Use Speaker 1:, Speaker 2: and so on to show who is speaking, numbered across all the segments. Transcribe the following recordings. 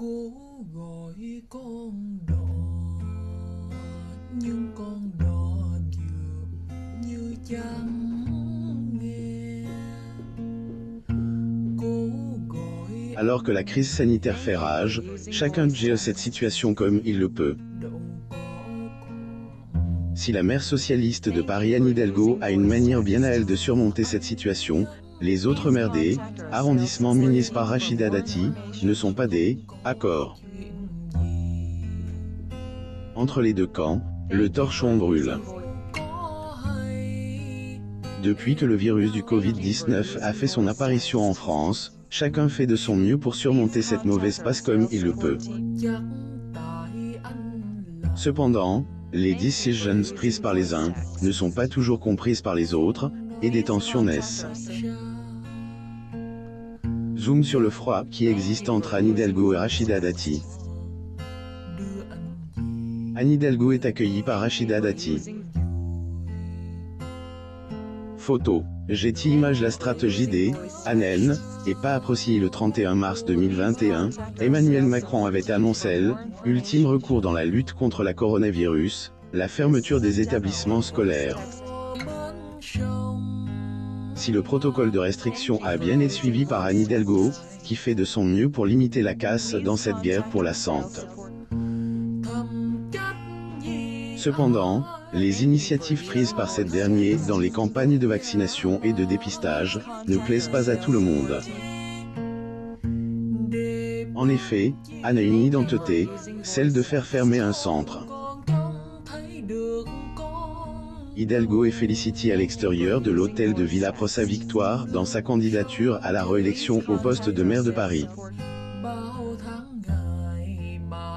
Speaker 1: Cố gọi con đò nhưng con đò dường như chẳng nghe. Cố gọi
Speaker 2: Alors que la crise sanitaire fait rage, chacun gère cette situation comme il le peut. Si la maire socialiste de Paris Anne Hidalgo a une manière bien à elle de surmonter cette situation, les autres maires des arrondissements munis par Rachida Dati ne sont pas des accords. Entre les deux camps, le torchon brûle. Depuis que le virus du Covid-19 a fait son apparition en France, chacun fait de son mieux pour surmonter cette mauvaise passe comme il le peut. Cependant, les décisions prises par les uns ne sont pas toujours comprises par les autres, et des tensions naissent. Zoom sur le froid qui existe entre Anne Hidalgo et Rachida Dati. Anne Hidalgo est accueillie par Rachida Dati. Photo. Getty Images. La stratégie des ANN et pas appréciée. Le 31 mars 2021, Emmanuel Macron avait annoncé l'ultime recours dans la lutte contre la coronavirus, la fermeture des établissements scolaires. Si le protocole de restriction a bien été suivi par Anne Hidalgo, qui fait de son mieux pour limiter la casse dans cette guerre pour la santé. Cependant, les initiatives prises par cette dernière dans les campagnes de vaccination et de dépistage ne plaisent pas à tout le monde. En effet, Anne a une identité, celle de faire fermer un centre. Hidalgo est félicitée à l'extérieur de l'hôtel de ville après sa victoire dans sa candidature à la réélection au poste de maire de Paris.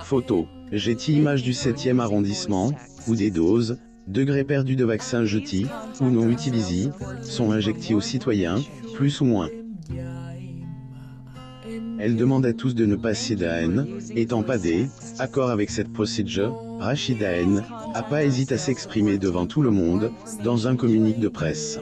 Speaker 2: Photo. Getty Images du 7e arrondissement, où des doses, degrés perdus de vaccins jetés, ou non utilisés, sont injectés aux citoyens, plus ou moins. Elle demande à tous de ne pas céder à Anne, étant pas des accords avec cette procédure. Rachida Anne a pas hésité à s'exprimer devant tout le monde, dans un communiqué de presse.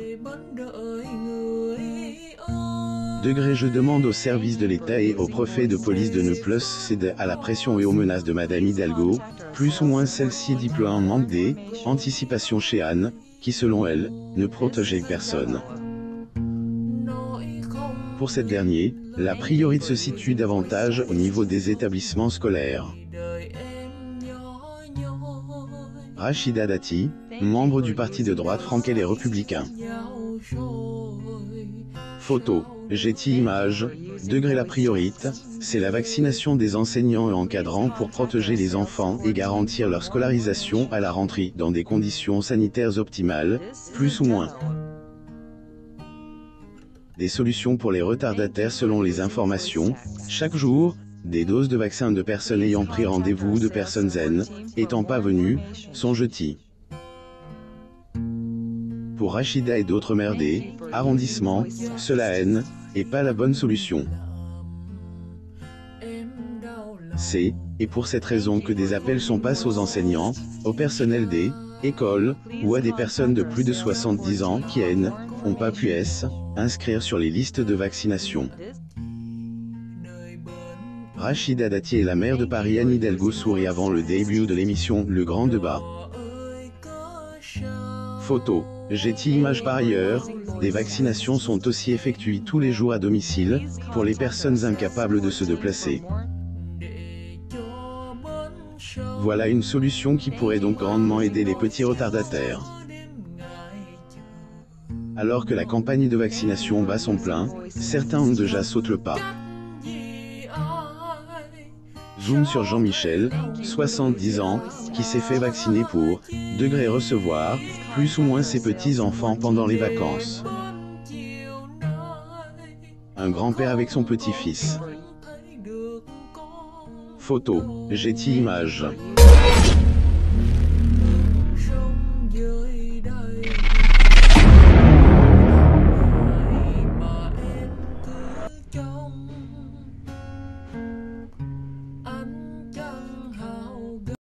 Speaker 2: Je demande aux services de l'État et au préfet de police de ne plus céder à la pression et aux menaces de Madame Hidalgo, plus ou moins celle-ci déploie un manque d'anticipation chez Anne, qui selon elle, ne protégeait personne. Pour cette dernière, la priorité se situe davantage au niveau des établissements scolaires. Rachida Dati, membre du parti de droite franc-et les Républicains. Photo. Getty Images. La priorité, c'est la vaccination des enseignants et encadrants pour protéger les enfants et garantir leur scolarisation à la rentrée dans des conditions sanitaires optimales, plus ou moins. Des solutions pour les retardataires selon les informations, chaque jour, des doses de vaccins de personnes ayant pris rendez-vous ou de personnes zen, étant pas venues, sont jetées. Pour Rachida et d'autres maires des arrondissements, cela n'est pas la bonne solution. C'est, et pour cette raison que des appels sont passés aux enseignants, au personnel des écoles, ou à des personnes de plus de 70 ans qui n'ont pas pu s'inscrire sur les listes de vaccination. Rachida Dati et la maire de Paris Anne Hidalgo sourit avant le début de l'émission Le Grand Débat. Photo. Getty Images. Par ailleurs, des vaccinations sont aussi effectuées tous les jours à domicile, pour les personnes incapables de se déplacer. Voilà une solution qui pourrait donc grandement aider les petits retardataires. Alors que la campagne de vaccination bat son plein, certains ont déjà sauté le pas. Zoom sur Jean-Michel, 70 ans, qui s'est fait vacciner pour recevoir, plus ou moins ses petits-enfants pendant les vacances. Un grand-père avec son petit-fils. Photo. Getty Images.